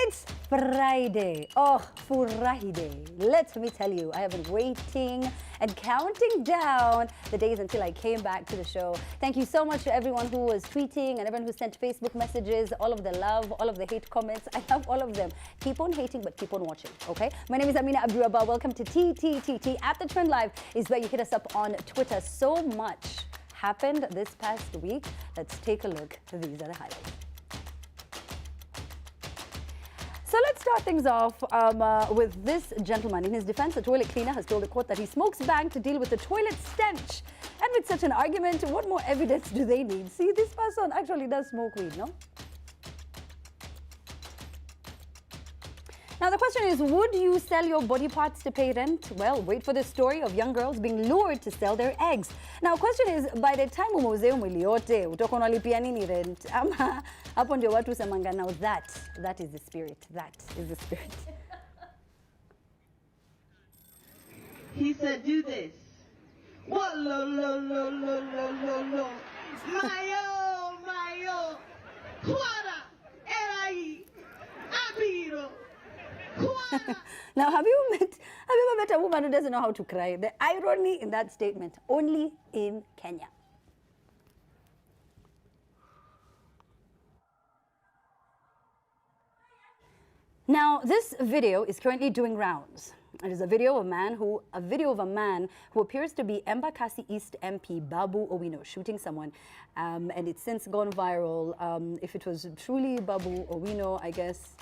It's Friday. Oh, Friday. Let me tell you, I have been waiting and counting down the days until I came back to the show. Thank you so much to everyone who was tweeting and everyone who sent Facebook messages, all of the love, all of the hate comments. I love all of them. Keep on hating, but keep on watching, okay? My name is Amina Abdurrabba. Welcome to TTTT. At the Trend Live is where you hit us up on Twitter. So much happened this past week. Let's take a look. These are the highlights. So let's start things off with this gentleman. In his defense, a toilet cleaner has told the court that he smokes bang to deal with the toilet stench. And with such an argument, what more evidence do they need? See, this person actually does smoke weed, no? Now, the question is, would you sell your body parts to pay rent? Well, wait for the story of young girls being lured to sell their eggs. Now, question is, by the time umeuze mwili yote, utakuwa unalipia nini rent? Ama hapo ndio watu semanga, now that is the spirit. That is the spirit. He said, do this. Whoa, lo, lo, lo, lo, lo, lo, lo. Mayo, Quara, Erai, Abiro. Now, have you ever met a woman who doesn't know how to cry? The irony in that statement, only in Kenya. Now, this video is currently doing rounds. It is a video of a man who appears to be Embakasi East MP Babu Owino shooting someone, and it's since gone viral. If it was truly Babu Owino, I guess.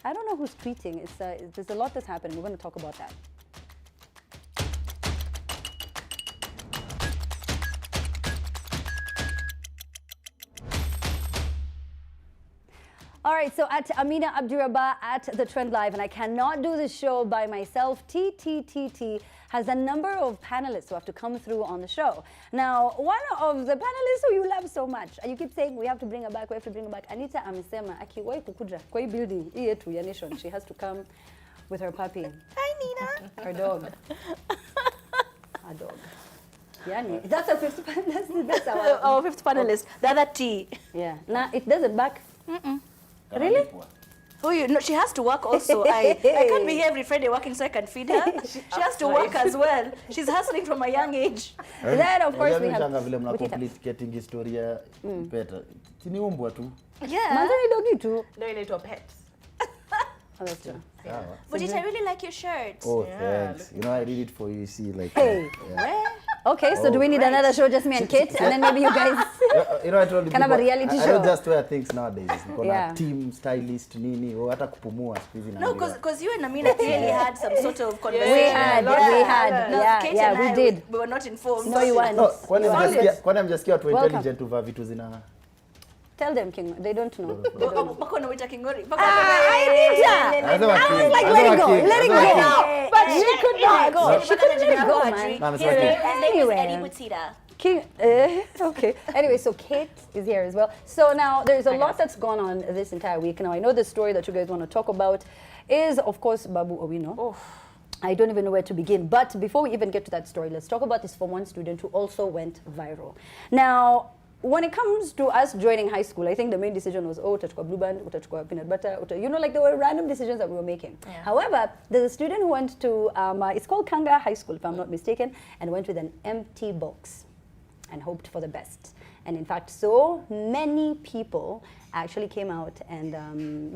I don't know who's tweeting. There's a lot that's happening. We're going to talk about that. All right, so at Amina Abdurrabba at the Trend Live, and I cannot do this show by myself. TTTT has a number of panelists who have to come through on the show. Now, one of the panelists who you love so much, and you keep saying, we have to bring her back, Anita amesema, akiwahi kukuja kwa hii building, hii yetu ya Nation, she has to come with her puppy. Hi, Nina. Her dog. Her dog. Yani, that's our fifth panelist. That's our fifth panelist. The other T. Yeah. Now, it doesn't back. Really? Oh, you know, she has to work also. I can't be here every Friday working so I can feed her. She has to work as well. She's hustling from a young age. Then, of course, we have... complicating historia better. Tini umbwa tu. Yeah. Manzani dogi too. No, you little pets. Oh, that's true. Yeah. But I really like your shirt. Oh, thanks. You know, I read it for you, see, like... Hey. Where? Okay, so do we need another show, just me and Kate, and then maybe you guys you know, I told you can have a reality show? I don't just wear things nowadays. Because Yeah. team, stylist, nini, or hata kupumua. No, because you and Amina clearly had some sort of conversation. We had. No, Kate and we I, did. We were not informed. No, you weren't. No, kwani amjasikia watu intelligent uva vitu zina... Tell them, King. They don't know. Bako na wita Kingori. I did that. I was like, let it go. But she could not go. She couldn't let it go, man. Anyway. King, okay. Anyway, so Kate is here as well. So now there's a lot that's gone on this entire week. Now I know the story that you guys want to talk about is, of course, Babu Owino. Oh. I don't even know where to begin. But before we even get to that story, let's talk about this Form 1 student who also went viral. Now, when it comes to us joining high school, I think the main decision was, oh, utachukua blue band, utachukua peanut butter, you know, like there were random decisions that we were making. Yeah. However, there's a student who went to, it's called Kanga High School, if I'm not mistaken, and went with an empty box and hoped for the best. And in fact, so many people actually came out and,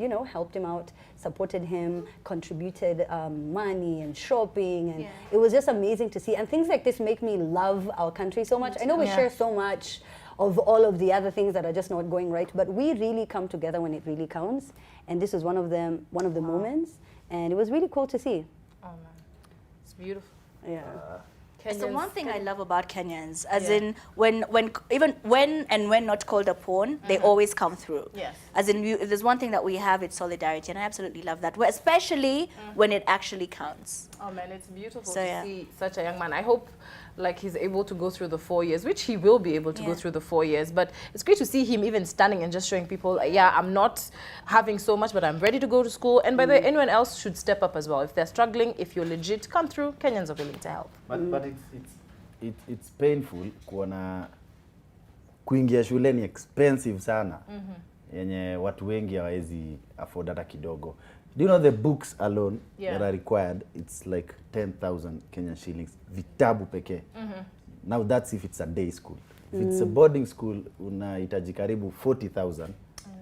you know, helped him out, supported him, contributed money and shopping. And it was just amazing to see. And things like this make me love our country so much. I know we share so much of all of the other things that are just not going right, but we really come together when it really counts. And this was one of them, one of the moments. And it was really cool to see. Oh, man. It's beautiful. Yeah. It's the one thing I love about Kenyans, as in when not called upon, they always come through. Yes. As in, if there's one thing that we have, it's solidarity, and I absolutely love that, especially when it actually counts. Oh man, it's beautiful to see such a young man. I hope like he's able to go through the 4 years, which he will be able to go through the 4 years. But it's great to see him even standing and just showing people, yeah, I'm not having so much, but I'm ready to go to school. And by the way, anyone else should step up as well. If they're struggling, if you're legit, come through. Kenyans are willing to help. But it's painful kuona kuingia shule ni expensive sana. yenye watu wengi hawawezi afford hata kidogo. Do you know the books alone that are required? It's like 10,000 Kenyan shillings. Vitabu pekee. Now that's if it's a day school. If it's a boarding school, unahitaji karibu 40,000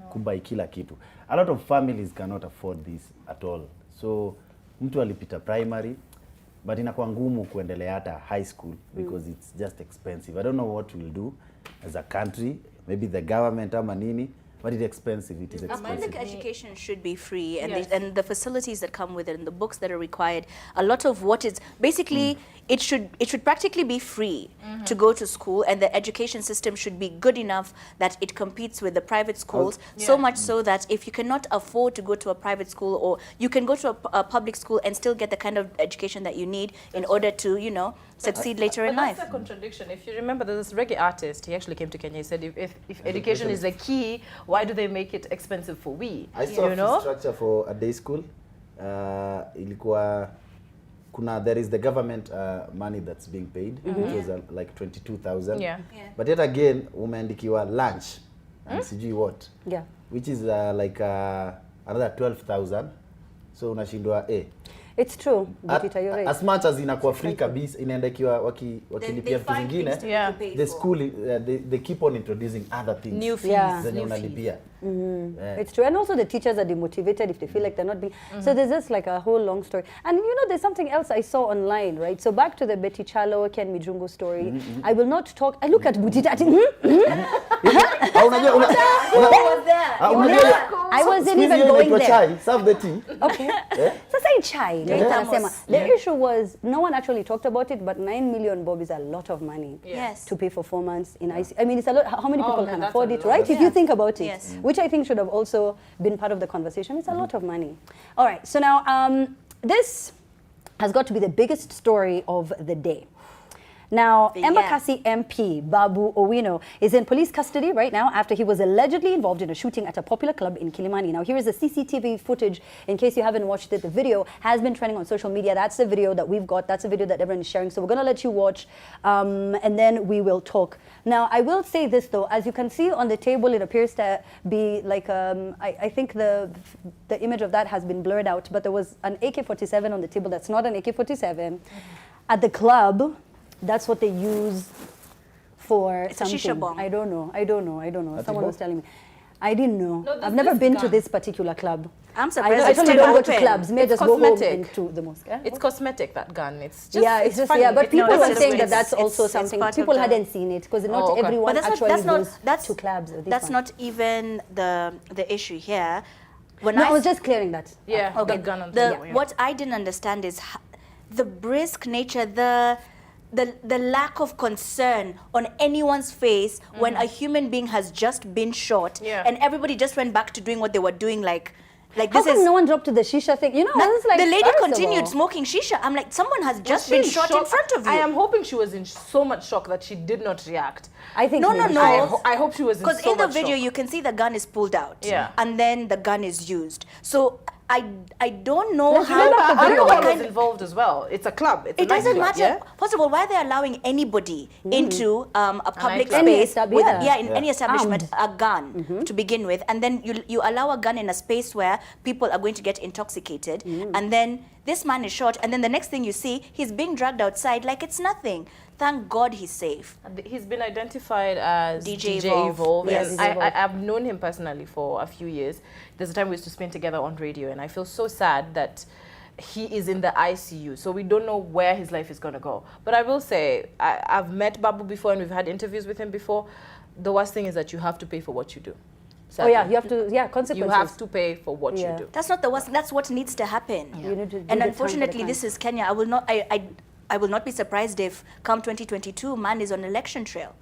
kubai kila kitu. A lot of families cannot afford this at all. So mtu alipita primary, but inakuwa ngumu kuendelea hata high school because it's just expensive. I don't know what we'll do as a country, maybe the government ama nini, but it's expensive. It is expensive. Public education should be free, and and the facilities that come with it, and the books that are required. A lot of what is basically it should practically be free to go to school, and the education system should be good enough that it competes with the private schools. So much so that if you cannot afford to go to a private school, or you can go to a public school and still get the kind of education that you need in order to, you know, succeed later in life. That's a contradiction. If you remember, there's this reggae artist. He actually came to Kenya. He said, if education is the key, why do they make it expensive for we? I saw a structure for a day school. Ilikuwa there is the government money that's being paid, which was like 22,000. But yet again, umeandikiwa lunch and sijui what, which is like another 12,000. So unashindwa It's true, Butita, you're right. As much as inakuwa free kabisa, inaenda ikiwa wakilipia vitu zingine, the school they keep on introducing other things. New fees. Zenye unalipia. It's true, and also the teachers are demotivated if they feel like they're not being. So there's just like a whole long story. And you know, there's something else I saw online, right? So back to the Betty Chalo, Ken Mijungu story. I will not talk. I look at Butita. I wasn't even going there. Serve the tea. Okay. Sasa in chai. The issue was no one actually talked about it, but 9 million bob is a lot of money. Yes. To pay for 4 months in IC. I mean, it's a lot. How many people can afford it, lot. right? If you think about it. Yes. Which I think should have also been part of the conversation. It's a lot of money. All right, so now this has got to be the biggest story of the day. Now, Embakasi MP Babu Owino is in police custody right now after he was allegedly involved in a shooting at a popular club in Kilimani. Now, here is the CCTV footage. In case you haven't watched it, the video has been trending on social media. That's the video that we've got. That's the video that everyone is sharing. So we're going to let you watch, and then we will talk. Now, I will say this, though. As you can see on the table, it appears to be like, I think the image of that has been blurred out, but there was an AK-47 on the table. That's not an AK-47. At the club, that's what they use for something. It's a shisha bomb. I don't know. Someone was telling me. I didn't know. No, I've never been to this particular club. I'm surprised. I actually don't go to clubs. May just go home into the mosque. It's cosmetic, that gun. It's just it's just funny. But people were saying that it's that's also something. People hadn't seen it because not everyone actually goes to clubs. That's not even the issue here. I was just clearing that. Yeah, okay. The gun on the table. What I didn't understand is the brisk nature, the lack of concern on anyone's face when a human being has just been shot, and everybody just went back to doing what they were doing, like How come no one dropped to the shisha thing? You know, it's like the lady continued smoking shisha. I'm like, someone has just been shot in front of you. I am hoping she was in so much shock that she did not react. I think no. I hope she was in so much shock. Because in the video, you can see the gun is pulled out, and then the gun is used. So I don't know how. Everyone was involved as well. It's a club. It doesn't matter. Yeah? First of all, why are they allowing anybody into a public space with any establishment a gun to begin with, and then you allow a gun in a space where people are going to get intoxicated, and then this man is shot, and then the next thing you see, he's being dragged outside like it's nothing. Thank God he's safe. He's been identified as DJ Evolve. Yes. I've known him personally for a few years. There's a time we used to spend together on radio, and I feel so sad that he is in the ICU. So we don't know where his life is going to go. But I will say, I've met Babu before, and we've had interviews with him before. The worst thing is that you have to pay for what you do. Sadly. Oh yeah, you have to. Yeah, consequences. You have to pay for what you do. That's not the worst. That's what needs to happen. Yeah. You need to and unfortunately, this is Kenya. I will not be surprised if come 2022, man is on election trail.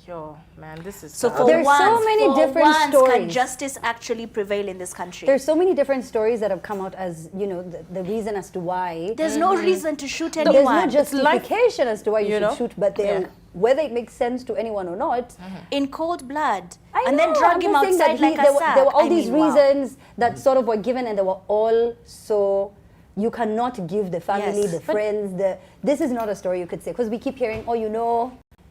Yo, man, this is so. There's so many different stories. Can justice actually prevail in this country? There's so many different stories that have come out as the reason as to why. There's no reason to shoot anyone. There's no justification as to why you should shoot, but whether it makes sense to anyone or not. In cold blood. And then drag him outside like a sack. There were all these reasons that sort of were given, and they were all so. You cannot give the family, the friends, this is not a story you could say. Because we keep hearing,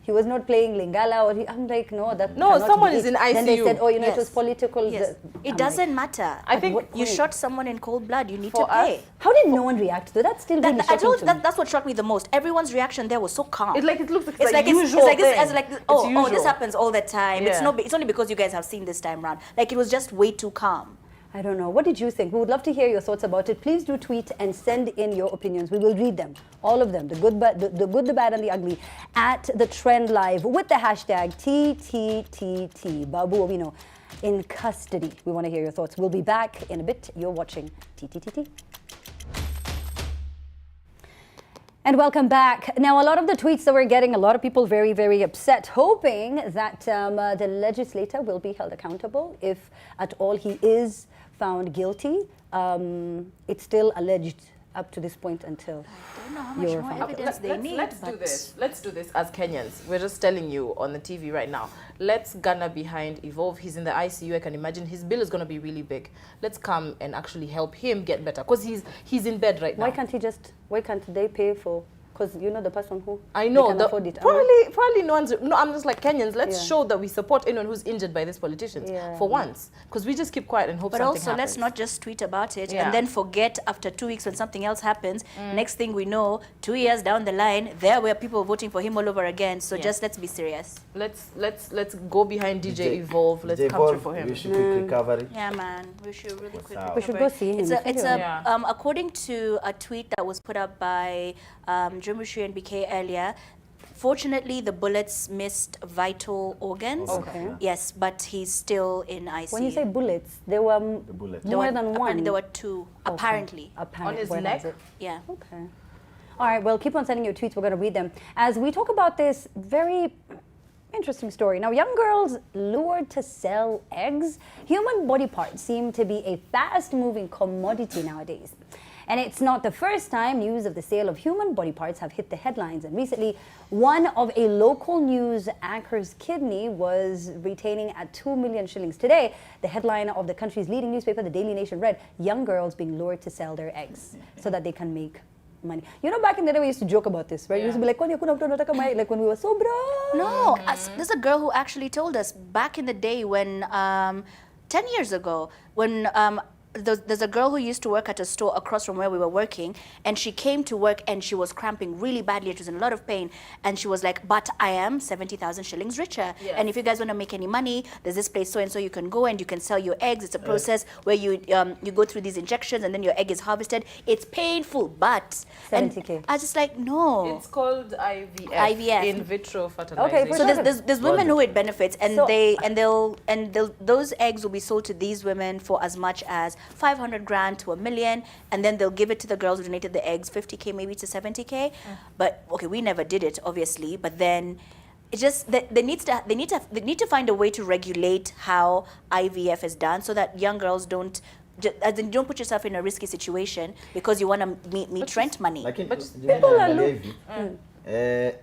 he was not playing Lingala, or I'm like, no, that No, cannot someone be is it. in Then they ICU. said, oh, you know, it Yes. was political. Yes. It I'm doesn't matter. I think you shot someone in cold blood. You need to For us, pay. How did no one react? That's still really I shocking told to me. that's what shocked me the most. Everyone's reaction there was so calm. it looks like It's like usual it's like this, thing. as like It's oh this usual. happens all the time. Yeah. It's only because you guys have seen this time round. Like it was just way too calm. I don't know. What did you think? We would love to hear your thoughts about it. Please do tweet and send in your opinions. We will read them, all of them, the good, the good, the bad, and the ugly, at the Trend Live with the hashtag TTTT. Babu Owino in custody. We want to hear your thoughts. We'll be back in a bit. You're watching TTTT. And welcome back. Now, a lot of the tweets that we're getting, a lot of people very, very upset, hoping that the legislator will be held accountable if at all he is found guilty. It's still alleged up to this point until I don't know how much you're more found guilty. evidence they need. Let's do but this. Let's do this as Kenyans. We're just telling you on the TV right now. Let's Ghana behind Evolve. He's in the ICU. I can imagine his bill is going to be really big. Let's come and actually help him get better because he's in bed right now. Why can't they pay for? Because you know the person who I know can afford it. probably no one's. No, I'm just like Kenyans. Let's Yeah. show that we support anyone who's injured by these politicians for once, because we just keep quiet and hope But something also, happens. let's not just tweet about it Yeah. and then forget after 2 weeks when something else happens. Next thing we know, 2 years down the line, there were people voting for him all over again. So just let's be serious. Let's go behind DJ Evolve. Let's DJ come through Evolve, for him. wish you quick recovery. Yeah, man. We should really quickly. up? We should go see him. It's a Yeah. according to a tweet that was put up by Jumushi and BK earlier. Fortunately, the bullets missed vital organs. Okay. Yes, but he's still in ICU. When you say bullets, there were The bullet. There more were- than one. apparently there were two. Okay. Apparently, On his Where neck? was it? yeah. Okay. All right, well, keep on sending your tweets. We're going to read them. As we talk about this very interesting story. Now, young girls lured to sell eggs. Human body parts seem to be a fast-moving commodity nowadays. And it's not the first time news of the sale of human body parts have hit the headlines. And recently, one of a local news anchor's kidney was retaining at 2 million shillings. Today, the headline of the country's leading newspaper, the Daily Nation, read, young girls being lured to sell their eggs so that they can make money. You know, back in the day, we used to joke about this, right? We used to be like, like when we were so broke. No, there's a girl who actually told us back in the day when 10 years ago when there's a girl who used to work at a store across from where we were working, and she came to work and she was cramping really badly. She was in a lot of pain, and she was like, but I am 70,000 shillings richer. Yes. And if you guys want to make any money, there's this place so-and-so you can go and you can sell your eggs. It's a process where you go through these injections and then your egg is harvested. It's painful, but... 70K. And I was just like, no. It's called IVF. IVF. In vitro fertilization. Okay, for So sure. there's women who it benefits, and So- those eggs will be sold to these women for as much as 500 grand to $1 million, and then they'll give it to the girls who donated the eggs, 50K maybe to 70K. But okay, we never did it, obviously. But then it's just that they need to find a way to regulate how IVF is done, so that young girls don't. As in, don't put yourself in a risky situation because you want to meet rent money. Lakini people are ukiangalia hivi,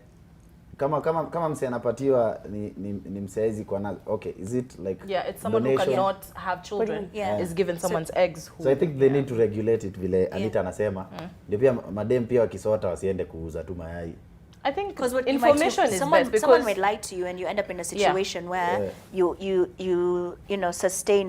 kama msee anapatiwa ni msaizi kwa nazi. Okay, is it like Yeah, it's someone who donation? cannot have children. Yeah. Is given someone's eggs. Who, So I think they need to regulate it vile Anita anasema. Ndio pia madem pia wakisota wasiende kuuza tu mayai. I think Because what information is someone, best because someone might lie to you and you end up in a situation where you know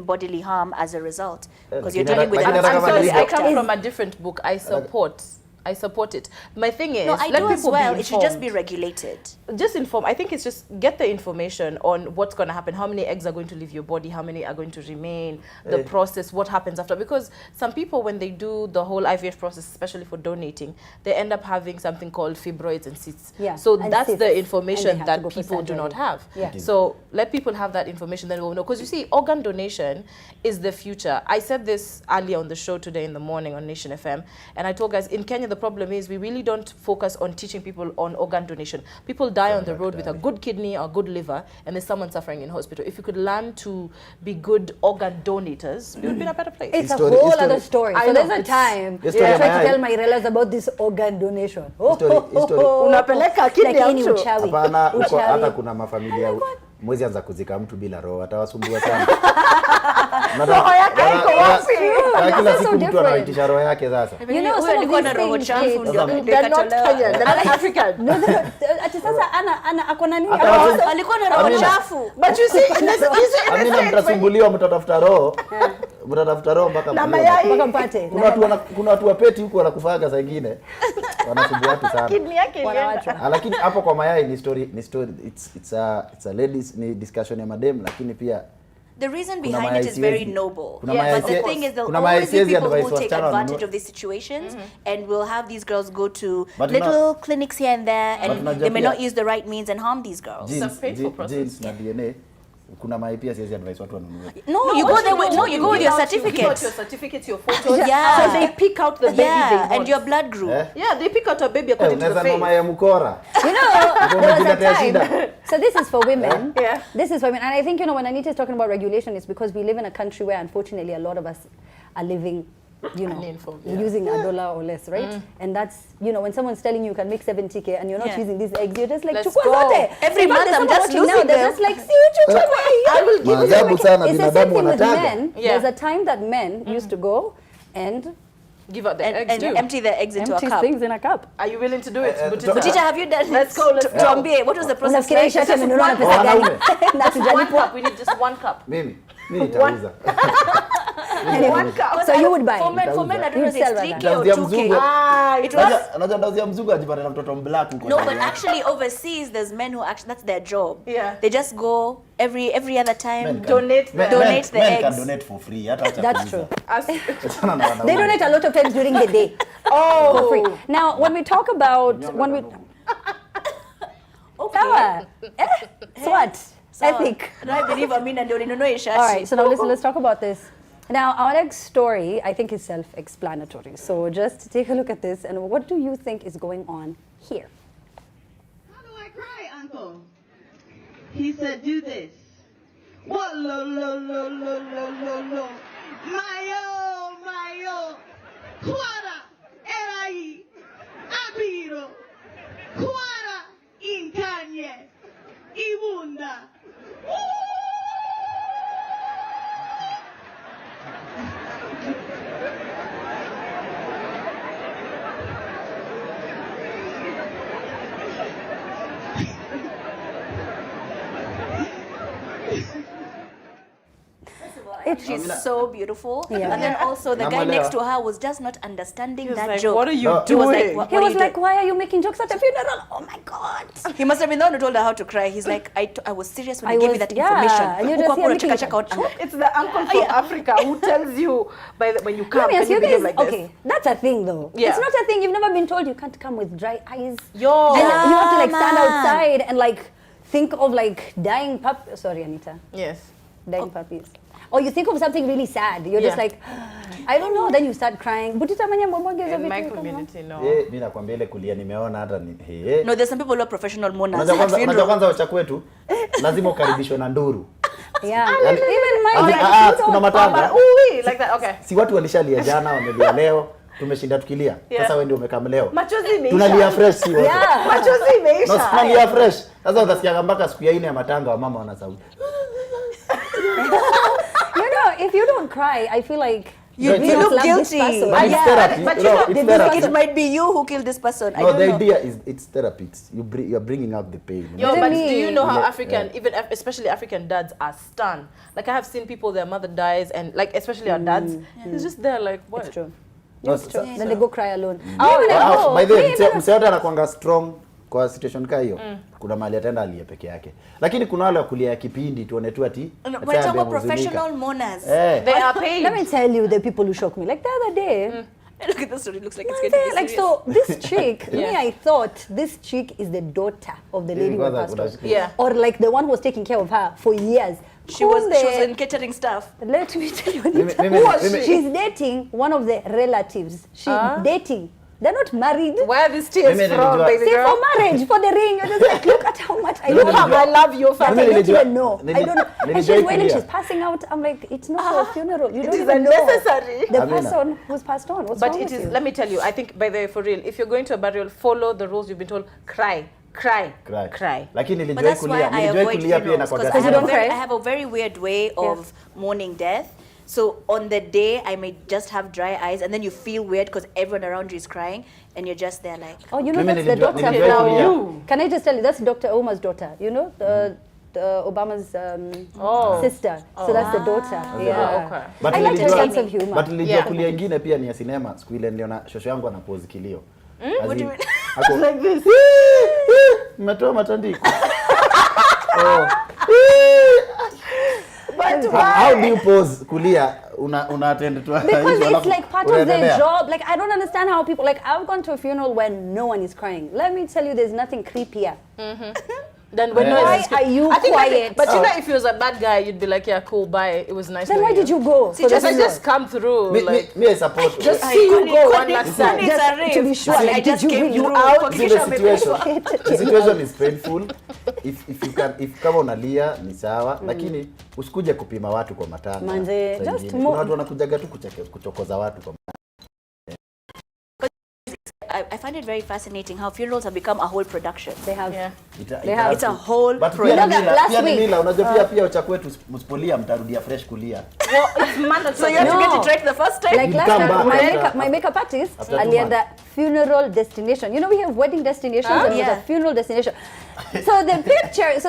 bodily harm as a result because you're dealing with Lakini an hata I'm kama sorry, ni I doctor. come from a different book. I support it. My thing is, No, I let do people as well. be It should just be informed. regulated. Just inform. I think it's just get the information on what's going to happen, how many eggs are going to leave your body, how many are going to remain, the process, what happens after. Because some people, when they do the whole IVF process, especially for donating, they end up having something called fibroids and cysts. Yeah, So and that's cysts. the And information they have to that go for people do not surgery. have. Yeah. So let people have that information, then we'll know. Because you see, organ donation is the future. I said this earlier on the show today in the morning on Nation FM, and I told guys, in Kenya, the problem is we really don't focus on teaching people on organ donation. People die on the road with a good kidney or good liver, and there's someone suffering in hospital. If you could learn to be good organ donators, we would be in a better place. It's a History- whole history- other story. I So know, there's a it's- time History I ya tried to mayai. tell my relatives about this organ donation. History. Unapeleka kidney ya Lakini mtu. uchawi. Hapana, huko Uchawi. hata kuna mafamilia mwezi anza kuzika mtu bila roho, atawasumbua sana. Roho yake haiko wapi? kila so siku mtu different. anaitisha roho yake sasa. You know, Huyo some of alikuwa na these roho things, chafu kids- ndio They're not Kenyan, they're not African. No, ati sasa ana ako na nini? Hata watu- alikuwa na roho Amina. chafu. But you see, in this Amina, mtasumbuliwa, mtatafuta roho. Mtatafuta roho mpaka na mliwe. mayai. Mpaka mpate. Kuna watu wapeti huko wanakufaga saa ingine. Wanasumbua watu sana. Kidney yake Wanawachwa. ilienda. Lakini hapo kwa mayai ni story it's a ladies ni discussion ya madem, lakini pia The reason kuna behind mayai it is very siwezi- noble. kuna Yes, mayai But the sie- thing is, there'll kuna mayai always be siwezi people advise who take wasichana advantage wanunue. of these situations, and will have these girls go to But little clinics here and there, and unajua they may pia- not use the right means and harm these girls. It's a painful process. Genes na DNA, kuna mayai pia siwezi advise watu wanunue. No, you go there with you go with your Give out certificate. your certificate, your photos. Yeah. So they pick out the baby they Yeah, want. and your blood group. Eh? Yeah, they pick out a baby according to the Unaweza noma face. ya mkora. You know, there was a umejiletea time. shida. So this is for women. Yeah. This is for women. And I think, you know, when Anita is talking about regulation, it's because we live in a country where, unfortunately, a lot of us are living, you know, Uninformed, using $1 or less, right? And that's, you know, when someone's telling you can make 70K and you're not Yeah. using these eggs, you're just like, Let's "Chukua go." zote." Every In fact, month there's I'm someone just watching now, losing they're them. just like, "See what you chukua." I will give you Maajabu sana It's the same binadamu thing with wanataga. men. Yeah. There's a time that men used to go and Give out the eggs And too. empty the eggs into a empty cup. things in a cup. Are you willing to do it? Butita, have you done Let's it? go, let's go. Tuambie, what was the process Unafikiria like? shati amenunua na pesa Wanaume. gani? Na Just one tujalipwa. cup. We need just one cup. Mimi nitauza. One cup. So you would buy. For men, I don't know if You'd sell it's rather. 3K or Ndauzia 2K. mzungu. It was Unajua ndauzia mzungu ajipate na mtoto mblack huko. no, ndani but yake. actually overseas, there's men who actually that's their job. Yeah. They just go every other time. Men can- Donate men- the- donate men- the men can eggs. donate for free. Hata wacha That's kuuza. true. Achana na wanaume. They donate a lot of times during the day for free. Now, when we talk about Sawa. Swat. Ethic. No, I believe Amina ndio ninunue shati. All right, so now let's talk about this. Now, our next story, I think, is self-explanatory. So just take a look at this, and what do you think is going on here? How do I cry, Uncle? He said, do this. Whoa, lo, lo, lo, lo, lo, lo, lo. Mayo, Quara, erai, abiro, Quara, incanye, ibunda. She's so beautiful. Yeah. And then also the guy Namwelewa. next to her was just not understanding He was that like, joke. what are you No. He was like, doing? what He are was you like, doing? why are you making jokes at a funeral? Oh my God. He must have been the one who told her how to cry. He's like, I was serious when I I gave was- you that yeah, information. and you're Huku just hakuna here making cheka cheka it- It's the uncle from Africa who tells you when you come, Let me can ask you you behave guys, like this? okay, that's a thing though. Yeah. It's not a thing. You've never been told you can't come with dry eyes. Yo. And you have to like stand man. outside and like think of like dying Sorry, Anita. Yes. Dying puppies. Or you think of something really sad. You're just Yeah. like, I don't know. Then you start crying. Butita manya mbonge hizo In my vitu kama- community, no. Mimi nakwambia ile kulia nimeona hata ni No, there's some people who are professional mourners Unajua at kwanza funeral. wacha kwetu lazima ukaribishwe na nduru. Yeah. Yani- Even my kuna matanga. But, ooh, like that, okay. Si watu walishalia jana, wamelia leo, tumeshinda tukilia. Yeah. Sasa wewe ndio umekam leo. Machozi imeisha. Tunalia fresh si wote. Yeah. Machozi imeisha. No, tunalia fresh. Sasa utasikia mpaka siku ya 4 ya matanga wa mama wana sauti. You know, if you don't cry, I feel like You we don't look love this guilty. person. But it's Yeah, therapy. but you you know, know, it's did therapy. It might be you who killed this person. I No, don't the know. idea is it's therapy. You're bringing out the pain. Yo, What do but you do you mean? know how Yeah, African, yeah. even especially African dads are stunned? Like I have seen people, their mother dies, and like especially our dads, it's just there like what? It's true. No, It's true. so- Then they go cry alone. By the way, me even- msee yote anakuanga strong kwa situation kaa hiyo. Kuna mahali ataenda alie peke yake. Lakini kuna wale wa kulia kipindi tuone tu ati. No, ati we're talking ambe about amehuzunika. professional mourners. They are paid. Let me tell you the people who shock me. Like the other day, Look at this story. It looks like it's I going to be say, like serious. so this chick, me I thought this chick is the daughter of the lady who Kwanza passed kuna on. siku- Yeah. Or like the one who was taking care of her for years. She was Kumbe, in catering stuff. let me tell you, Mimi- Anita, mimi- who was mimi- she? She's dating one of the relatives. She's dating. They're not married. Where are these tears Mimi from, nilijua- baby See, girl? for marriage, for the ring, you're just like, look at how much I Mimi love her. nilijua- I love your But family. I don't nilijua- even know. I don't know. And nilijua she's wailing, kulia. she's passing out. I'm like, it's not for a funeral. You don't is even know unnecessary. the Amina. person who's passed on. What's But wrong it with is, you? let me tell you, I think by the way, for real, if you're going to a burial, follow the rules you've been told. Cry, cry, Cry. cry. Lakini But nilijua that's why kulia, I nilijua avoid kulia pia funerals inakuwa because Because you don't cry? I have a very weird way of mourning death. So on the day, I may just have dry eyes, and then you feel weird because everyone around you is crying, and you're just there like. Oh, you know, Mimi that's the nilijua- doctor nilijua from... kulia. Can I just tell you, that's Dr. Omar's daughter, you know, the Obama's sister. So that's the daughter. Yeah. Okay. But I like her nilijua- sense of humor. But nilijua Yeah. kulia ingine pia ni ya sinema. Siku ile niliona shosho yangu anapose kilio. What do you mean? Ako, like this. Mmetoa matandiko. Oh. How do you pause kulia? Una attend to Because it's like part of their job. Like, I don't understand how people, like, I've gone to a funeral when no one is crying. Let me tell you, there's nothing creepier. Then when Why are you quiet? But you know, if he was a bad guy, you'd be like, yeah, cool, bye. It was nice. Then why did you go? See, just come through. Like, Me I support. just see you go one last time. It's to be sure, I like, just did you came really through. out? See, the situation is painful. If kama unalia ni sawa, lakini usikuje kupima watu kwa matanga. Manze, Saa just ingine. mo- Kuna watu wanakujaga tu kuchokoza watu kwa I find it very fascinating how funerals have become a whole production. They have. Yeah. They have- It's a whole But project. pia ni You know, mila, last pia ni week, mila. Unajua pia cha kwetu msipolia mtarudia fresh kulia. Well, it's mandatory. So you have to No. get it right the first time. Like You last come time, back my after- makeup artist, after 2 alienda funeral destination. You know, we have wedding destinations and there's Yeah. a funeral destination. So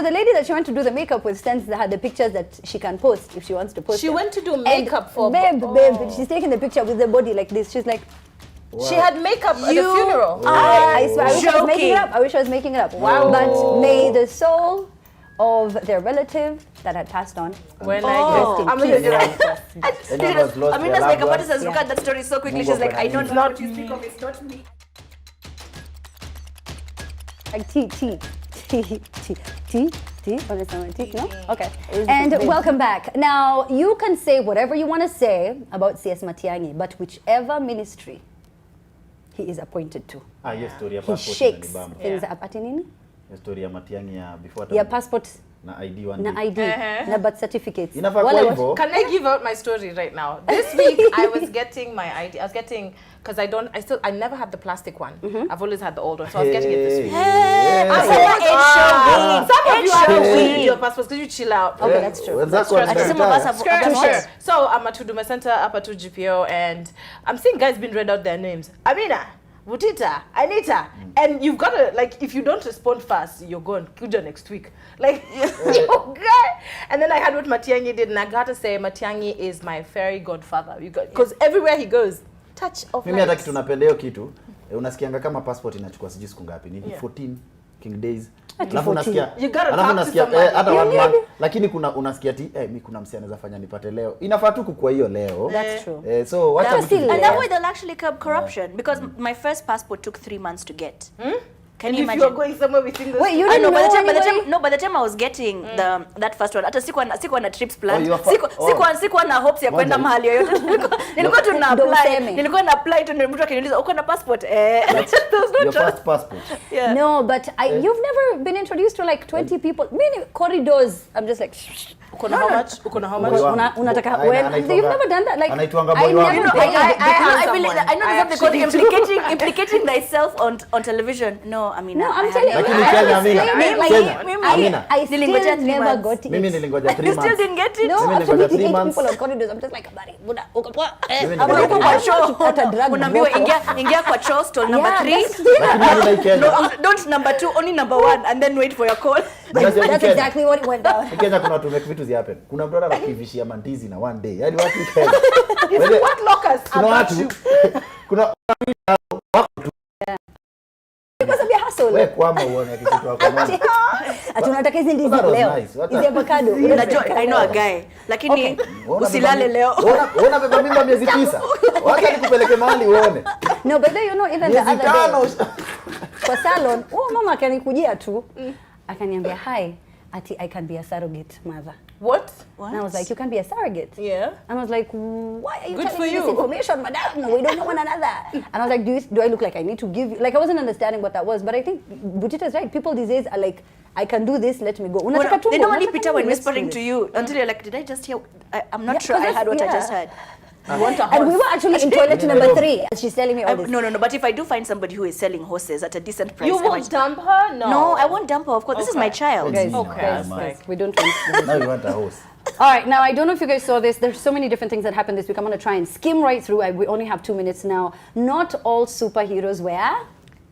the lady that she went to do the makeup with sends her the pictures that she can post if she wants to post She them. went to do And makeup for... babe, she's taking the picture with the body like this. She's like, She had makeup at the You- funeral. I swear, I wish I was making it Joking. up. I wish I was making it up. Wow. But may the soul of their relative that had passed on When Oh. rest in I'm peace. Anyone who's lost Amina's their makeup loved artist has ones, looked at that story so quickly. Move She's on, like, I Bernadine. don't know what you speak of. It's not me. Like T. Understand T? No? Okay. And welcome back. Now, you can say whatever you want to say about CS Matiang'i, but whichever ministry he is appointed to, hiyo story ya he passport shakes inanibamba. things up. Ati nini? Hiyo story ya Matiang'i ya before Ya passport na ID one na day. ID na birth certificates. Inafaa Wale kwa watu- hivyo. Can I give out my story right now? This week I was getting my ID. I was getting, because I never had the plastic one. I've always had the old one, so I was getting it this week. Some of you have your passports because you chill out. Okay, that's true. Wenzako Ati some of us have Sure. So I'm at Huduma Center, up at 2 GPO, and I'm seeing guys being read out their names. Amina, Butita, Anita, and you've got to, like, if you don't respond fast, you're gone. Kuja next week. Like, you're gone. And then I had what Matiang'i did, and I got to say, Matiang'i is my fairy godfather. Because everywhere he goes, touch of Mimi hata light. kitu napenda hiyo kitu. Unasikianga kama passport inachukua sijui siku ngapi. Ni 14 King Days. Alafu unasikia You gotta talk to unasikia somebody. hata 1 month, lakini unasikia ati mimi kuna msi anaweza fanya nipate leo. Inafaa tu kukua hiyo leo. That's true. So wacha That's vitu still- And zikuwe. that way they'll actually curb corruption because my first passport took 3 months to get. Can And you if imagine? you're going somewhere within the Wait, you I didn't know, know by the time I was getting that first one, hata sikuwa na trips planned. you are Sikuwa na hopes ya kwenda Moja. mahali yoyote. Nilikuwa tu na Don't apply. useme. Nilikuwa na apply tu mtu akiniuliza uko na passport? There was no Your trust. first passport. Yeah. No, but you've never been introduced to like 20 people. Many corridors. I'm just like, Uko na how much? Uko na how much? Boy wangu. unataka Aina- when anaitwanga- you've never done that, like anaitwanga I boy wangu. never I paid believe that. I know there's something called implicating thyself on television. No, I mean, No, I'm I telling you. Lakini I Kenya, understand. Amina. I- Kenya, I- Amina. I still Nilingoja 3 never months. got it. Mimi nilingoja 3 You still months. didn't get it? No, Mimi after nilingoja meeting 3 8 months. people on corridors, I'm just like, buddy, buda, uko poa. Mimi I'm nilingoja like, Kwa "Oh, show, at a drug unaambiwa drop-off." ingia kwa show stall number Yeah, 3. that's- Lakini mimi na Kenya. No, don't number 2, only number 1, and then wait for your call. Unajua That's Kenya. exactly what went down. Kenya kuna watu make vitu zi happen. Kuna mtu anakivishia mandizi na one day. Yaani watu Kenya. What lockers? Kuna watu kuna Because of your hustle. wewe kwama uone kitu wako moja. Ati unataka hizi ndizi That was leo. nice. What Hizi the- avocado. Najua, I know a guy. Lakini usilale leo. Unaona beba mimba miezi 9. Wacha nikupeleke mahali uone. No, but then you know, even the Miezi other 5. day, kwa salon, mama akanikujia tu. Akaniambia, hi, ati I can be a surrogate mother. What? And I was like, you can be a surrogate? Yeah. And I was like, why are you Good telling for me this you. information, madam? No, we don't know one another. And I was like, do I look like I need to give you? Like, I wasn't understanding what that was. But I think Bujita is right. People these days are like, I can do this, let me go. Unataka They tumbo, normally unataka picture when nini, whispering let's to do you until you're like, did I just hear? I'm not Yeah, sure I because heard what I yeah. just heard. You want a this. And we horse? were actually in toilet number 3. And she's telling me all this. No. But if I do find somebody who is selling horses at a decent price, You I won't might- dump her? No. No, I won't dump her. Of course, this is my Okay. child. Guys, Okay. guys, Nice. guys, we don't want Now you want a horse. All right, now I don't know if you guys saw this. There's so many different things that happened this week. I'm going to try and skim right through. We only have 2 minutes now. Not all superheroes wear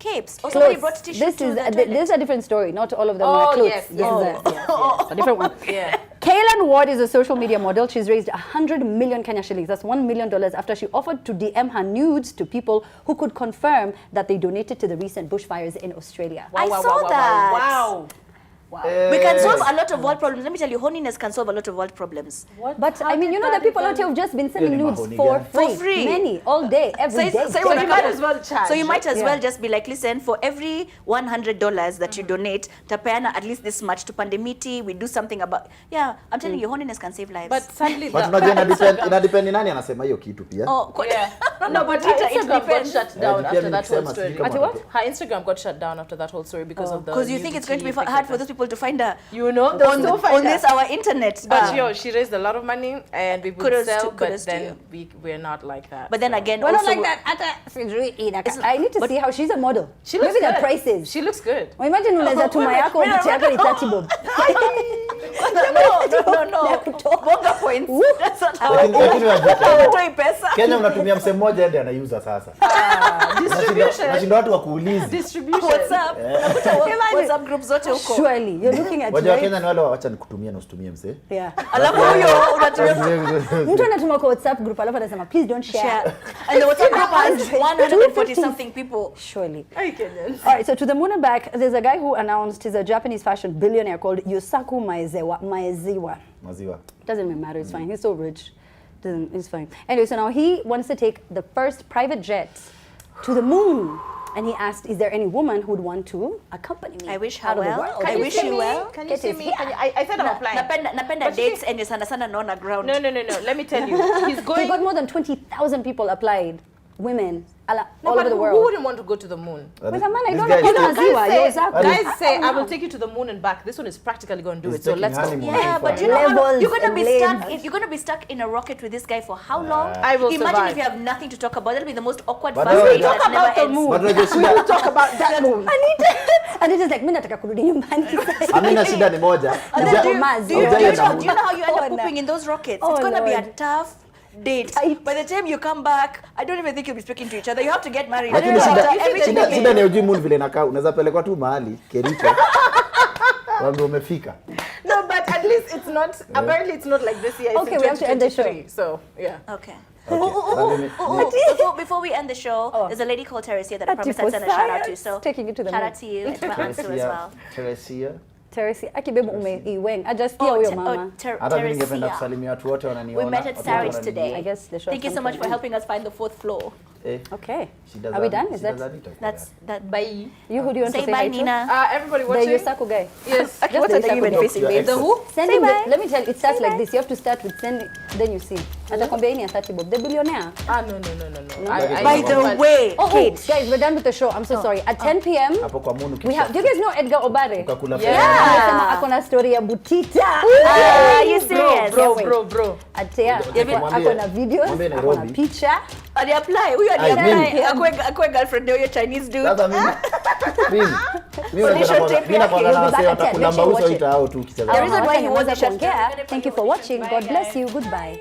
Capes. Oh, somebody clothes. brought tissue This to is the toilet. this is a different story. Not all of them wear clothes. Yes, This yes, is a different one. Yeah. Kaylan Ward is a social media model. She's raised 100 million Kenya shillings. That's $1 million after she offered to DM her nudes to people who could confirm that they donated to the recent bushfires in Australia. I saw that. Wow. We can solve a lot of world problems. Let me tell you, holiness can solve a lot of world problems. But I mean, you know, the people out here have just been sending nudes for free. Many, all day, every day. So So you might as well charge. So you might as well just be like, listen, for every $100 that you donate, tapeana at least this much to pandemiti, we do something about. Yeah, I'm telling you, holiness can save lives. But sadly, But unajua inadepend ni nani anasema hiyo kitu pia. yeah. No, but Twitter, her it Instagram got depends. shut down Yeah, after that whole nikisema story. sijui kama Ati what? Her Instagram got shut down after that whole story because of the. Because you think it's going to be nudity, hard things for like those people to find her You know, they'll on, still find on this our internet. But yo, she raised a lot of money and we would Kudos sell, to- but kudos to then we're not like that. But then so. again, We're not also like that. I need to see how she's a model. She looks Maybe good. the prices. She looks good. Well, imagine unaweza tuma yako picha yako ni 30 bob. no. Bonga points. That's not how Lakini unajua Hatoi pesa. Kenya unatumia mse mmoja ndiye anaiuza sasa. Nashinda watu wakuulize. Distribution. WhatsApp. Unakuta WhatsApp groups zote huko. Surely, you're looking at Wajua life. Kenya ni wale wacha nikutumie na usitumie mse. Yeah. Alafu huyo unatumia Mtu anatuma kwa WhatsApp group alafu anasema please don't share. share. And the WhatsApp group has 140 something people. Surely. Hi, Kenyans. All right, so to the moon and back, there's a guy who announced he's a Japanese fashion billionaire called Yusaku Maezawa. Maziwa. Doesn't even matter, it's fine. He's so rich. It's fine. Anyway, so now he wants to take the first private jet to the moon. And he asked, is there any woman who would want to accompany me? I wish her out of the well. world? I wish you well. Can you Get see his me? hair. I said I'm applying. Napenda But dates and sana sana naona ground. No. Let me tell you. He's He going. got more than 20,000 people applied, women, No, all but over the who world. wouldn't want to go to the moon? With a man, I This don't guy know. is Kuna taking- maziwa, Yusaku. Guys say, I will take you to the moon and back. This one is practically going to do He's it. So taking let's go. honeymoon. Yeah, Fine. but you know how long, Levels you're gonna and be lanes. stuck. You're gonna be stuck in a rocket with this guy for how long? I will Imagine survive. if you have nothing to talk about. That'll be the most awkward But first no, date talk that never about the ends. moon. But unajua shida Talk about that moon. Anita's like, mimi nataka kurudi nyumbani. Amina shida ni moja. And then Uja- do you Ujaenda know moon. how you end up Oh, no. pooping in those rockets? Oh, It's gonna be a Lord. tough date. Tight. By the time you come back, I don't even think you'll be speaking to each other. You have to get married. Lakini After shida everything shida you shida do. ni ujui moon vile inakaa. Unaweza pelekwa tu mahali Kericho. Waambie umefika. No, but at least it's not. Apparently, it's not like this year. It's Okay, in we have to end the 2023, So yeah. Okay. Okay. Before we end the show, there's a lady called Teresia that I Ati promised for I'd send a shout out to. science. So Taking you to the shout moon. out to you and to my aunt Sue as well. Teresia. Teresi, akibeba umeiweng. Ajasikia huyo mama. Hata mimi ningependa Teresia. kusalimia watu wote wananiona. We met at watu Sarit wote today. I guess the show Thank you so much for helping us find the 4th floor. Okay. Shida Are we za- done? Is shida that za Nita. That's that. Bye. you? Who do you want Say to say bye, hi to? Nina. Everybody The watching? Yusaku guy. Yes. Okay, what's the the even Yusaku facing Your me? ex. The who? Send Say him bye. let me tell you, it starts Say like bye. this. You have to start with send, then you see. Atakwambia hii ni ya 30 bob. The billionaire. No. By the way, Oh, Kate. guys, we're done with the show. I'm so sorry. At 10 p.m. Hapo kwa Moon we have. Do you guys know Edgar Obare? ukakula Yeah. Anasema ako na story ya Butita. Are you serious? Bro. Atea, Mwambie- ako na videos, mwambie ako na Nairobi. picha. Aliapply. Huyo Ai, aliapply. mimi. Akwe girlfriend ndio huyo Chinese dude. Sasa mimi Audition tape mimi nakuwa yake. na We'll be back wasee at 10. watakulamba Make sure you uso watch it. ita au tu ukicheza. The reason why he Wacha won the niweze shut kuongea. down. Thank you for watching. God bless you. Goodbye.